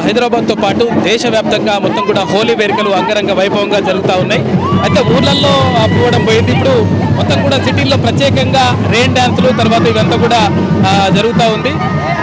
హైదరాబాద్తో పాటు దేశవ్యాప్తంగా మొత్తం కూడా హోలీ వేడుకలు అంగరంగ వైభవంగా జరుగుతూ ఉన్నాయి. అయితే ఊర్లలో పోవడం పోయింది. ఇప్పుడు మొత్తం కూడా సిటీల్లో ప్రత్యేకంగా రెయిన్ డ్యాన్సులు తర్వాత ఇదంతా కూడా జరుగుతూ ఉంది.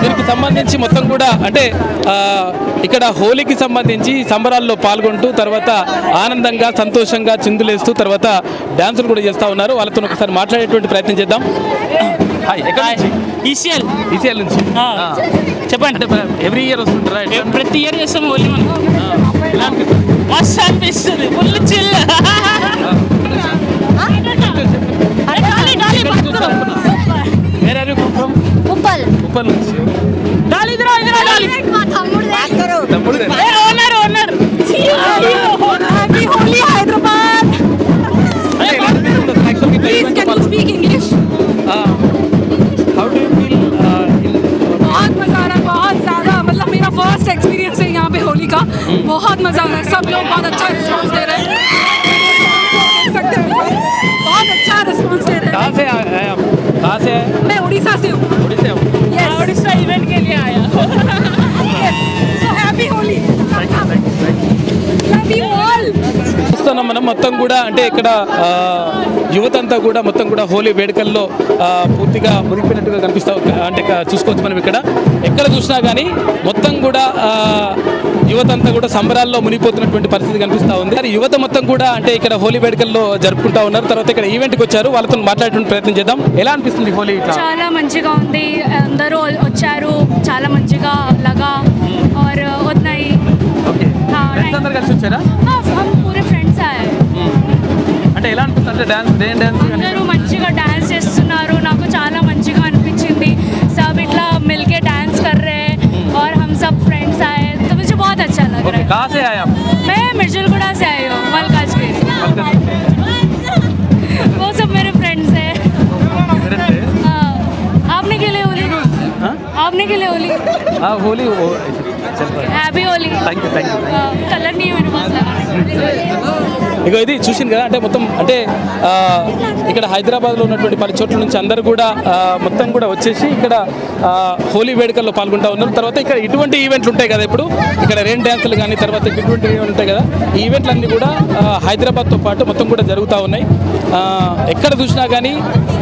దీనికి సంబంధించి మొత్తం కూడా అంటే ఇక్కడ హోలీకి సంబంధించి సంబరాల్లో పాల్గొంటూ తర్వాత ఆనందంగా సంతోషంగా చిందులేస్తూ తర్వాత డ్యాన్సులు కూడా చేస్తూ ఉన్నారు. వాళ్ళతో ఒకసారి మాట్లాడేటువంటి ప్రయత్నం చేద్దాం. ఈసీఎల్ నుంచి చెప్పండి. అంటే ఎవ్రీ ఇయర్ వస్తుంటారా? ప్రతి ఇయర్ చేస్తాం హోలీ మనం. మస్తు అనిపిస్తుంది, ఫుల్ చిల్. ఉప్పల్ నుంచి फर्स्ट एक्सपीरियंस है यहाँ पे होली का. बहुत मजा आ रहा है. सब लोग बहुत अच्छा रिस्पॉन्स दे रहे हैं. बहुत अच्छा रिस्पॉन्स दे रहे हैं. कहाँ से आए आप? कहाँ से आए? मैं उड़ीसा से हूँ. उड़ीसा उड़ीसा इवेंट के लिए आया. So happy Holi. Love you all. చూస్తున్నాం మనం మొత్తం కూడా అంటే ఇక్కడ యువతంతా కూడా మొత్తం కూడా హోలీ వేడుకల్లో పూర్తిగా మునిగిపోయినట్టుగా కనిపిస్తా అంటే చూసుకోవచ్చు మనం. ఇక్కడ ఎక్కడ చూసినా కానీ మొత్తం కూడా యువతంతా కూడా సంబరాల్లో మునిగిపోతున్నటువంటి పరిస్థితి కనిపిస్తూ ఉంది. యువత మొత్తం కూడా అంటే ఇక్కడ హోలీ వేడుకల్లో జరుపుకుంటా ఉన్నారు. తర్వాత ఇక్కడ ఈవెంట్కి వచ్చారు, వాళ్ళతో మాట్లాడేటువంటి ప్రయత్నం చేద్దాం. ఎలా అనిపిస్తుంది హోలీ? చాలా మంచిగా ఉంది, అందరూ వచ్చారు, చాలా మంచిగా లగా और उतना ही. ఓకే, ఫ్రెండ్స్ అందరూ కలిసి వచ్చారా? हम पूरे फ्रेंड्स आए. అంటే ఎలా అనిపిస్తుంది? అంటే డాన్స్ అందరూ మంచిగా డాన్స్ చేస్తున్నారు, నాకు చాలా మంచిగా అనిపించింది. सब इतना मिलके डांस कर रहे हैं और हम सब फ्रेंड्स आए तो मुझे बहुत अच्छा लग रहा है. कहाँ से आए आप? मैं मिर्जुलगुड़ा से आई हूँ, मलकाज के. वो सब मेरे फ्रेंड्स हैं. हाँ, आपने के लिए होली? आपने के लिए होली? हाँ, होली హ్యాపీ హోలీ. కలర్ నీ ఇగో ఇది చూసింది కదా. అంటే మొత్తం అంటే ఇక్కడ హైదరాబాద్లో ఉన్నటువంటి పలు చోట్ల నుంచి అందరూ కూడా మొత్తం కూడా వచ్చేసి ఇక్కడ హోలీ వేడుకల్లో పాల్గొంటూ ఉన్నారు. తర్వాత ఇక్కడ ఇటువంటి ఈవెంట్లు ఉంటాయి కదా, ఇప్పుడు ఇక్కడ రెయిన్ డ్యాన్సులు కానీ తర్వాత ఇటువంటి ఈవెంట్లు ఉంటాయి కదా, ఈ ఈవెంట్లన్నీ కూడా హైదరాబాద్తో పాటు మొత్తం కూడా జరుగుతూ ఉన్నాయి. ఎక్కడ చూసినా కానీ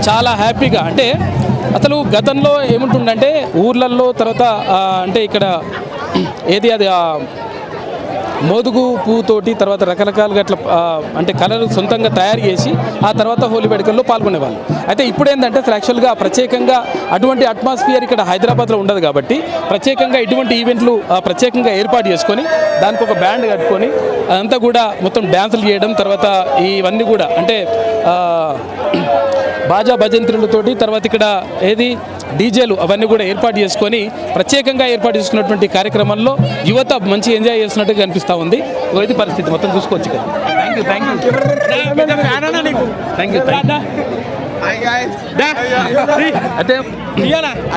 చాలా హ్యాపీగా అంటే అసలు గతంలో ఏముంటుందంటే ఊర్లల్లో తర్వాత అంటే ఇక్కడ ఏది అది మోదుగు పువ్వుతోటి తర్వాత రకరకాలుగా అట్లా అంటే కలర్ సొంతంగా తయారు చేసి ఆ తర్వాత హోలీ వేడుకల్లో పాల్గొనేవాళ్ళు. అయితే ఇప్పుడు ఏంటంటే యాక్చువల్గా ప్రత్యేకంగా అటువంటి అట్మాస్ఫియర్ ఇక్కడ హైదరాబాద్లో ఉండదు కాబట్టి ప్రత్యేకంగా ఇటువంటి ఈవెంట్లు ప్రత్యేకంగా ఏర్పాటు చేసుకొని దానికి ఒక బ్యాండ్ కట్టుకొని అదంతా కూడా మొత్తం డ్యాన్సులు చేయడం తర్వాత ఇవన్నీ కూడా అంటే బాజా భజంత్రులతోటి తర్వాత ఇక్కడ ఏది డీజేలు అవన్నీ కూడా ఏర్పాటు చేసుకొని ప్రత్యేకంగా ఏర్పాటు చేసుకున్నటువంటి కార్యక్రమంలో యువత మంచి ఎంజాయ్ చేస్తున్నట్టుగా కనిపిస్తూ ఉంది. ఇది పరిస్థితి మొత్తం చూసుకోవచ్చు కదా. Thank you.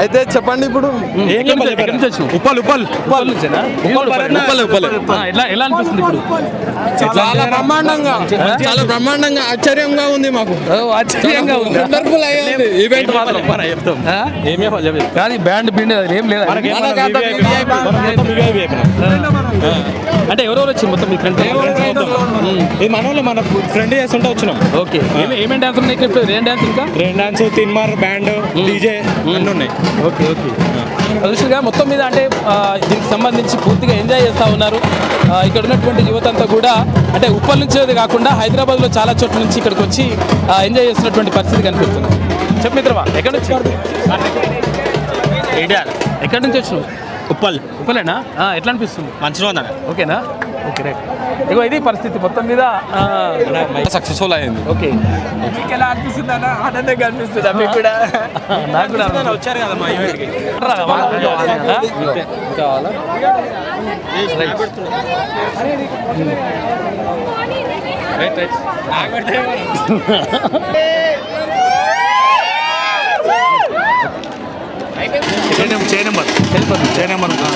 అయితే చెప్పండి ఇప్పుడు ఎలా అనిపిస్తుంది ఇప్పుడు? చాలా బ్రహ్మాండంగా ఆశ్చర్యంగా ఉంది మాకు. ఆశ్చర్యంగా ఉంది. వండర్ఫుల్ అయ్యింది ఈవెంట్ మాత్రం. కానీ బ్యాండ్ బిండ్ ఏం లేదు. అంటే ఎవరెవరు వచ్చి మొత్తం మీ ఫ్రెండ్స్? మన ఫ్రెండ్ చేస్తుంటే వచ్చినాం. ఓకే, ఏమేమి డాన్స్ ఉన్నాయి ఇక్కడ? రెయిన్ డాన్స్, ఇంకా rain dance, Teenmar, band, DJ అన్నీ ఉన్నాయి. Okay okay. దృష్టిగా మొత్తం మీద అంటే దీనికి సంబంధించి పూర్తిగా ఎంజాయ్ చేస్తూ ఉన్నారు. ఇక్కడ ఉన్నటువంటి యువత అంతా కూడా అంటే ఉప్పల్ నుంచి కాకుండా హైదరాబాద్లో చాలా చోట్ల నుంచి ఇక్కడికి వచ్చి ఎంజాయ్ చేస్తున్నటువంటి పరిస్థితి కనిపిస్తుంది. చెప్పు మిత్రమా, ఎక్కడి నుంచి? ఎక్కడి నుంచి వచ్చినావు? ఉప్పలేనా? ఎట్లా అనిపిస్తుంది? మంచిగా ఉందా? ఓకేనా? Okay, right. ఇగో ఇది పరిస్థితి మొత్తం మీద సక్సెస్ఫుల్ అయింది. ఓకే, మీకు ఎలా అనిపిస్తుంది అన్న? ఆనందంగా అనిపిస్తుంది మీకు కూడా? నాకు కూడా వచ్చారు కదా మా ఈవెంట్కి.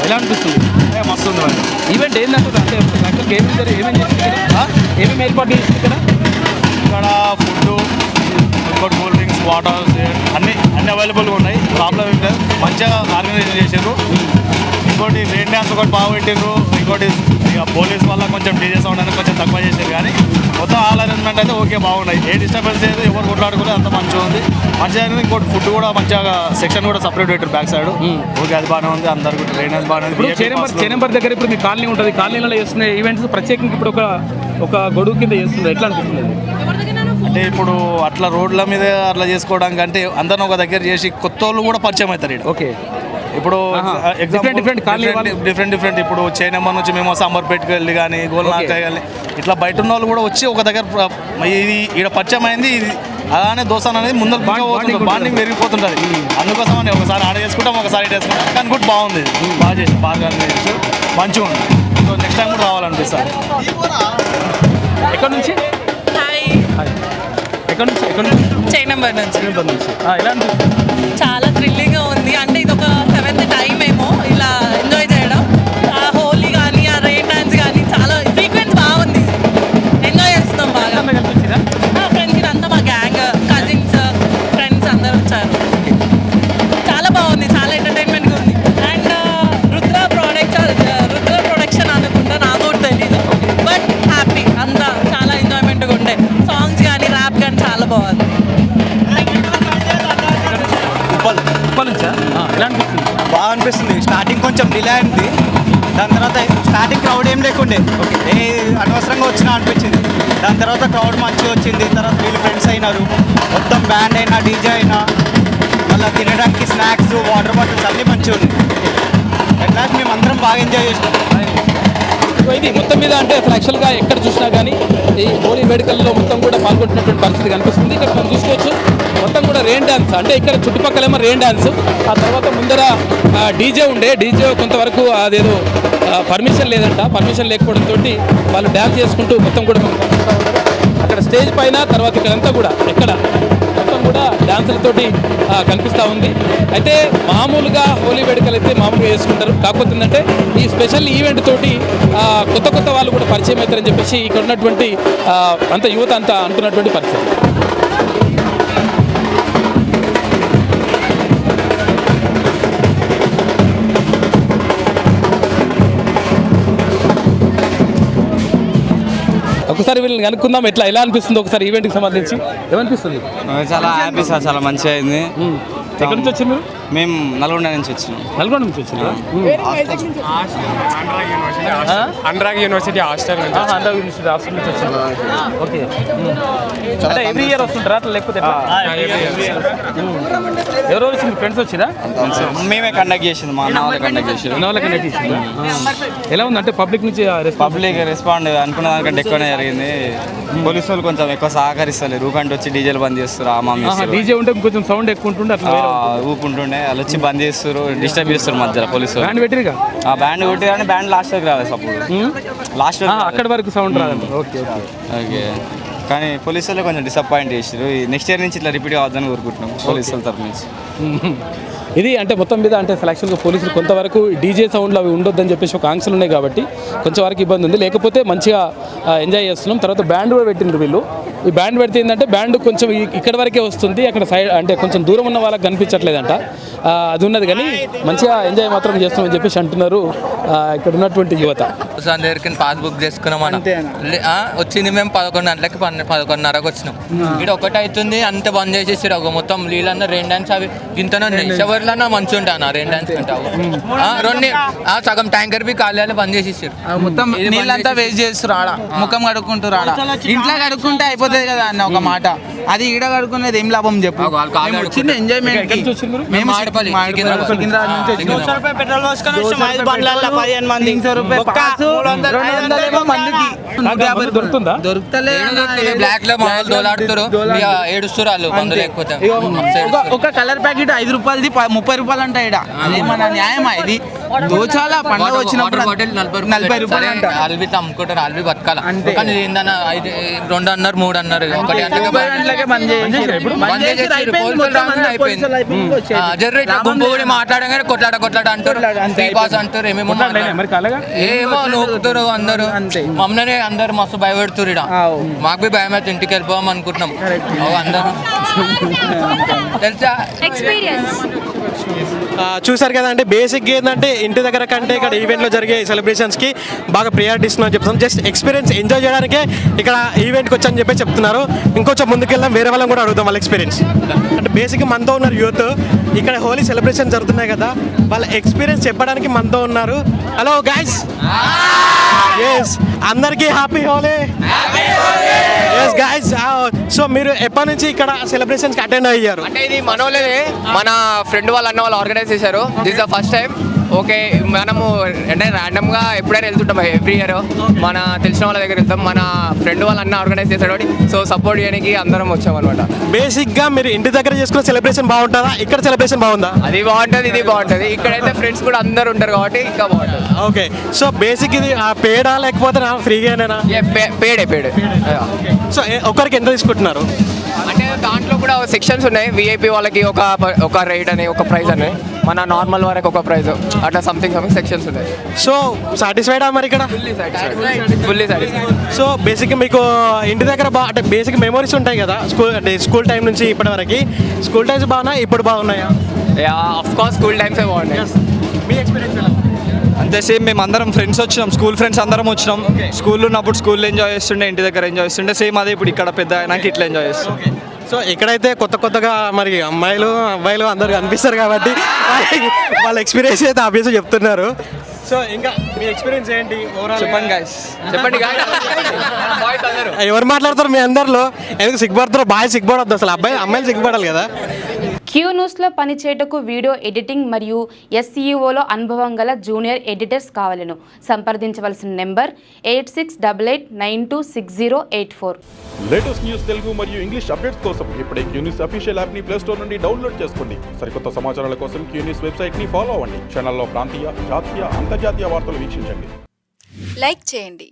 ఎలా అనిపిస్తుంది? మస్తు ఉంది మరి. ఈవెంట్ ఏంటంటే అంటే ఏమేమి ఏర్పాటు చేసి ఇక్కడ ఫుడ్, కూల్ డ్రింక్స్, వాటర్స్ అన్నీ అవైలబుల్గా ఉన్నాయి. ప్రాబ్లం ఏం లేదు. మంచిగా ఆర్గనైజేషన్ చేశారు. ఇంకోటి రెయిన్ డ్యాన్స్ ఒకటి బాగా పెట్టిండ్రు. ఇంకోటి ఇక పోలీస్ వల్ల కొంచెం డీజే సౌండ్ అనేది కొంచెం తక్కువ చేశారు, కానీ మొత్తం ఆల్ అరేంజ్మెంట్ అయితే ఓకే బాగున్నాయి. ఏ డిస్టర్బెన్స్ లేదు, ఎవరు కొట్లాడుకోలేదు, అంత మంచిగా ఉంది. మంచిగా ఇంకోటి ఫుడ్ కూడా మంచిగా సెక్షన్ కూడా సపరేట్ పెట్టారు బ్యాక్ సైడ్. ఓకే, అది బాగానే ఉంది. అందరికి ట్రైన్ బాగానే ఉంది. చేనంబర్ దగ్గర ఇప్పుడు మీ కాలనీ ఉంటుంది, కాలనీలో చేస్తున్న ఈవెంట్స్ ప్రత్యేకంగా ఇప్పుడు ఒక గొడుగు కింద చేస్తుంది, ఎట్లా అనిపిస్తుంది? అంటే ఇప్పుడు అట్లా రోడ్ల మీద అట్లా చేసుకోవడం కంటే అందరిని ఒక దగ్గర చేసి కొత్త వాళ్ళు కూడా పరిచయం అవుతారు ఇక్కడ. ఓకే, ఇప్పుడు డిఫరెంట్ ఇప్పుడు చేనమ్మ నుంచి మేము సాంబార్పేటకి వెళ్ళి కానీ గోల్నాక వెళ్ళి ఇట్లా బయట ఉన్న వాళ్ళు కూడా వచ్చి ఒక దగ్గర ఇది ఇక్కడ పరిచయం అయింది. ఇది అలానే దోస్తాన్ అనేది ముందర బాండింగ్ పెరిగిపోతుంటుంది. అందుకోసం అని ఒకసారి ఆడ చేసుకుంటాం, ఒకసారి ఇటు వేసుకుంటాం. కానీ కూడా బాగుంది, బాగా చేసి మంచిగా ఉంది. సో నెక్స్ట్ టైం కూడా రావాలనిపిస్తుంది. ఎక్కడి నుంచి? ఎక్కడి నుంచి? చేనంబర్ నుంచి. ఎలా అనిపిస్తుంది? చాలా థ్రిల్లింగ్గా ఉంది. అంటే ఇది ఒక 7th టైం ఏమో ఇలా ఎంజాయ్ చేయడం. ఆ హోలీ కానీ ఆ రెయిన్ డాన్స్ కానీ చాలా సీక్వెన్స్ బాగుంది. ఎంజాయ్ చేస్తున్నాం బాగా. ఫ్రెండ్స్ అంతా మా గ్యాంగ్, కజిన్స్, ఫ్రెండ్స్ అందరూ వచ్చారు. చాలా బాగుంది, చాలా ఎంటర్టైన్మెంట్గా ఉంది. అండ్ రుద్ర ప్రొడక్షన్ అనుకుంటా, నాకు కూడా తెలీదు. బట్ హ్యాపీ, అంతా చాలా ఎంజాయ్మెంట్గా ఉండే. సాంగ్స్ కానీ ర్యాప్ కానీ చాలా బాగుంది. బాగా అనిపిస్తుంది. స్టార్టింగ్ కొంచెం డిలే అయింది, దాని తర్వాత స్టార్టింగ్ క్రౌడ్ ఏం లేకుండే, ఏ అనవసరంగా వచ్చినా అనిపించింది. దాని తర్వాత క్రౌడ్ మంచిగా వచ్చింది. తర్వాత వీళ్ళు ఫ్రెండ్స్ అయినారు. మొత్తం బ్యాండ్ అయినా డీజే అయినా మళ్ళీ తినడానికి స్నాక్స్, వాటర్ బాటిల్స్ అన్నీ మంచిగా ఉన్నాయి. అట్ లాస్ట్ మేము అందరం బాగా ఎంజాయ్ చేసినాం. ఇది మొత్తం మీద అంటే అసలు యాక్చువల్గా ఎక్కడ చూసినా కానీ ఈ హోలీ వేడుకల్లో మొత్తం కూడా పాల్గొంటున్నటువంటి పరిస్థితి కనిపిస్తుంది. ఇక్కడ మనం చూసుకోవచ్చు మొత్తం కూడా రెయిన్ డాన్స్, అంటే ఇక్కడ చుట్టుపక్కలేమో రెయిన్ డాన్స్, ఆ తర్వాత ముందర డీజే డీజే కొంతవరకు అదేదో పర్మిషన్ లేదంట. పర్మిషన్ లేకపోవడంతో వాళ్ళు డ్యాన్స్ చేసుకుంటూ మొత్తం కూడా అక్కడ స్టేజ్ పైన, తర్వాత ఇక్కడంతా కూడా మొత్తం కూడా డ్యాన్సులతోటి కనిపిస్తూ ఉంది. అయితే మామూలుగా హోలీ వేడుకలు అయితే మామూలుగా చేసుకుంటారు, కాకపోతే ఏంటంటే ఈ స్పెషల్ ఈవెంట్ తోటి కొత్త వాళ్ళు కూడా పరిచయం అవుతారని చెప్పేసి ఇక్కడ ఉన్నటువంటి అంత యువత అంతా అంటున్నటువంటి పరిస్థితి. ఒకసారి వీళ్ళని కనుక్కుందాం, ఎలా అనిపిస్తుంది ఒకసారి ఈవెంట్కి సంబంధించి ఏమనిపిస్తుంది? చాలా హ్యాపీ సార్, చాలా మంచిగా అయింది. ఎక్కడి నుంచి వచ్చింది మీరు? మేము నల్గొండ నుంచి వచ్చినాం. నల్గొండ నుంచి వచ్చిందా? అనురాగ్ యూనివర్సిటీ హాస్టల్ నుంచి. అనురాగ్ యూనివర్సిటీ హాస్టల్ నుంచి వచ్చింది. ఓకే, అంటే ఎవ్రీ ఇయర్ వస్తుంటారా అట్లా, లేకపోతే ఎవరో వచ్చింది? ఫ్రెండ్స్ వచ్చిరా? మేమే కండక్ట్ చేసింది, మా అన్న వాళ్ళు కండక్ట్ చేసారు. ఎలా ఉంది అంటే పబ్లిక్ నుంచి? పబ్లిక్ రెస్పాండ్ అనుకున్న దానికంటే ఎక్కువనే జరిగింది. పోలీసు వాళ్ళు కొంచెం ఎక్కువ సహకరిస్తలేరు. ఊకంటే వచ్చి డీజేలు బంద్ చేస్తారు. డీజే ఉంటే కొంచెం సౌండ్ ఎక్కువ ఉంటుండే, అట్లా ఊపుంటుండే. వాళ్ళు వచ్చి బంద్ చేస్తారు, డిస్టర్బ్ చేస్తారు మధ్యలో పోలీసు. బ్యాండ్ పెట్టిరుగా? బ్యాండ్ కొట్టి కానీ బ్యాండ్ లాస్ట్ వరకు రాలేదు. అప్పుడు లాస్ట్ అక్కడి వరకు సౌండ్ రాదండి. ఓకే ఓకే, కానీ పోలీసు వాళ్ళు కొంచెం డిసప్పాయింట్ చేసారు. నెక్స్ట్ ఇయర్ నుంచి ఇట్లా రిపీట్ కావద్దని కోరుకుంటున్నాం పోలీసు వాళ్ళ తరఫు నుంచి. ఇది అంటే మొత్తం మీద అంటే యాక్చువల్గా పోలీసులు కొంతవరకు డీజే సౌండ్లు అవి ఉండొద్దని చెప్పేసి ఒక ఆంక్షలు ఉన్నాయి కాబట్టి కొంచెం వరకు ఇబ్బంది ఉంది, లేకపోతే మంచిగా ఎంజాయ్ చేస్తున్నాం. తర్వాత బ్యాండ్ కూడా పెట్టిండ్రు వీళ్ళు. ఈ బ్యాండ్ పెడితే ఏంటంటే బ్యాండ్ కొంచెం ఇక్కడ వరకే వస్తుంది, అక్కడ సైడ్ అంటే కొంచెం దూరం ఉన్న వాళ్ళకి కనిపించట్లేదంట. అది ఉన్నది కానీ మంచిగా ఎంజాయ్ మాత్రం చేస్తామని చెప్పేసి అంటున్నారు ఇక్కడ ఉన్నటువంటి యువత. దగ్గరికి పాస్బుక్ చేసుకున్నాం అన్న, వచ్చింది మేము 11 గంటలకి 11:30కి వచ్చినాం. ఇక్కడ ఒకటి అవుతుంది, అంత బంద్ చేసేసారు. ఒక మొత్తం నీళ్ళన్నా రెయిన్ డాన్స్ అవి గింతనే ఎవరిలన్నా మంచిగా ఉంటాయి అన్న రెయిన్ డాన్స్ అంటావు. రెండు సగం ట్యాంకర్ బి కాలేయాలి బంద్ చేసేసారు. మొత్తం నీళ్ళంతా వేస్ట్ చేస్తారు. ఆడ ముఖం కడుక్కుంటారు. ఆడ ఇంట్లో కడుక్కుంటే అయిపోతుంది కదా అన్న ఒక మాట. అది ఈడ కడుక్కునేది ఏం లాభం చెప్పు? వచ్చింది ఎంజాయ్మెంట్. మేము పెట్రోల్ పోసుకొని 15 మంది దొరుకుతుందా? దొరుకుతలే. బ్లాక్ లో మామూలు దోలాడుతారు, ఏడుస్తారు వాళ్ళు మందు లేకపోతే. ఒక కలర్ ప్యాకెట్ 5 రూపాయలది 30 రూపాయలు అంట. ఈడ అదేమన్నా న్యాయమా? ఇది దోచాలా? పండుగ వచ్చినప్పుడు 40 రూపాయలు అంట. అల్వి అమ్ముకుంటారు, అల్వి బతకాల. కానీ ఏందన్నా 2 అన్నారు 3 అన్నారు, 1 గంటలకే గుంపు కూడా మాట్లాడగానే కొట్లాడ అంటారు, పాస్ అంటారు, ఏమేమో ఏమో నూకుతారు అందరు. మమ్మల్ని అందరు మస్తు భయపెడుతురు. ఇడ మాకు బి భయం అయితే ఇంటికి వెళ్ళిపోదాం అనుకుంటున్నాం అందరూ. తెలుసా ఎక్స్పీరియన్స్ చూసారు కదా. అంటే బేసిక్ ఏంటంటే ఇంటి దగ్గర కంటే ఇక్కడ ఈవెంట్లో జరిగే సెలబ్రేషన్స్కి బాగా ప్రియారిటీ ఇస్తున్నామని చెప్తాం. జస్ట్ ఎక్స్పీరియన్స్ ఎంజాయ్ చేయడానికే ఇక్కడ ఈవెంట్కి వచ్చని చెప్పి చెప్తున్నారు. ఇంకొంచెం ముందుకెళ్దాం, వేరే వాళ్ళని కూడా అడుగుతాం వాళ్ళ ఎక్స్పీరియన్స్. అంటే బేసిక్గా మనతో ఉన్నారు యూత్, ఇక్కడ హోలీ సెలబ్రేషన్ జరుగుతున్నాయి కదా, వాళ్ళ ఎక్స్పీరియన్స్ చెప్పడానికి మనతో ఉన్నారు. హలో గైస్, ఎస్ అందరికీ happy Holi. Yes guys, so మీరు ఎప్పటి నుంచి ఇక్కడ సెలబ్రేషన్స్కి అటెండ్ అయ్యారు? అంటే ఇది మనోళ్ళే, మన ఫ్రెండ్ వాళ్ళు అన్న వాళ్ళు ఆర్గనైజ్ చేశారు. This the first time. Okay, మనము అంటే ర్యాండమ్గా ఎప్పుడైనా వెళ్తుంటాం ఎవ్రీ ఇయర్, మన తెలిసిన వాళ్ళ దగ్గర వెళ్తాం. మన ఫ్రెండ్ వాళ్ళు అన్న ఆర్గనైజ్ చేశాడు కాబట్టి సో సపోర్ట్ చేయడానికి అందరం వచ్చాం అనమాట. బేసిక్గా మీరు ఇంటి దగ్గర చేసుకున్న సెలబ్రేషన్ బాగుంటుందా, ఇక్కడ సెలబ్రేషన్ బాగుందా? అది బాగుంటుంది, ఇది బాగుంటుంది. ఇక్కడైతే ఫ్రెండ్స్ కూడా అందరు ఉంటారు కాబట్టి ఇంకా బాగుంటుంది. ఓకే, సో బేసిక్ ఇది పేడా లేకపోతే ఫ్రీగానేనా? పేడే. సో ఒకరికి ఎంత తీసుకుంటున్నారు? అంటే దాంట్లో కూడా సెక్షన్స్ ఉన్నాయి. విఐపి వాళ్ళకి ఒక రేట్ అని, ఒక ప్రైస్ అని, మన నార్మల్ వరకు ఒక ప్రైస్, అట్లా సంథింగ్ సెక్షన్స్ ఉన్నాయి. సో సాటిస్ఫైడా మరి ఇక్కడ? Fully satisfied. సో బేసిక్గా మీకు ఇంటి దగ్గర అంటే బేసిక్ మెమరీస్ ఉంటాయి కదా స్కూల్ టైం నుంచి ఇప్పటి వరకు. స్కూల్ టైమ్స్ బాగున్నాయి, ఇప్పుడు బాగున్నాయా? ఆఫ్ కోర్స్ స్కూల్ టైమ్సే బాగున్నాయి. మీ ఎక్స్పీరియన్స్ ఎలా? అంతే సేమ్, మేము అందరం ఫ్రెండ్స్ వచ్చినాం, స్కూల్ ఫ్రెండ్స్ అందరం వచ్చినాం. స్కూల్లో ఉన్నప్పుడు స్కూల్లో ఎంజాయ్ చేస్తుండే, ఇంటి దగ్గర ఎంజాయ్ చేస్తుండే. సేమ్ అదే ఇప్పుడు ఇక్కడ పెద్ద అయినాక ఇట్లా ఎంజాయ్ చేస్తాం. సో ఇక్కడైతే కొత్తగా మరి అబ్బాయిలు అందరు కనిపిస్తారు కాబట్టి వాళ్ళ ఎక్స్పీరియన్స్ అయితే ఆబ్వియస్గా చెప్తున్నారు. సో ఇంకా మీ ఎక్స్పీరియన్స్ ఏంటి ఓవరాల్? చెప్పండి గాయస్, చెప్పండి. ఎవరు మాట్లాడతారు మీ అందరిలో? ఎందుకు సిగ్గుపడతారు? బాగా సిగ్గుపడద్దు అసలు, అమ్మాయిలు సిగ్గుపడాలి కదా. క్యూ న్యూస్లో పనిచేయటకు వీడియో ఎడిటింగ్ మరియు SEOలో అనుభవం గల జూనియర్ ఎడిటర్స్ కావాలను సంప్రదించవలసిన నెంబర్ 8688926084. లేటెస్ట్ న్యూస్ తెలుగు మరియు ఇంగ్లీష్ అప్డేట్స్ కోసం ఇప్పుడే క్యూ న్యూస్ అఫీషియల్ యాప్ని ప్లే స్టోర్ నుండి డౌన్లోడ్ చేసుకోండి. సరికొత్త సమాచారాల కోసం క్యూ న్యూస్ వెబ్సైట్ని ఫాలో అవ్వండి. ఛానల్లో ప్రాంతీయ, జాతీయ, అంతర్జాతీయ వార్తలు వీక్షించండి. లైక్ చేయండి.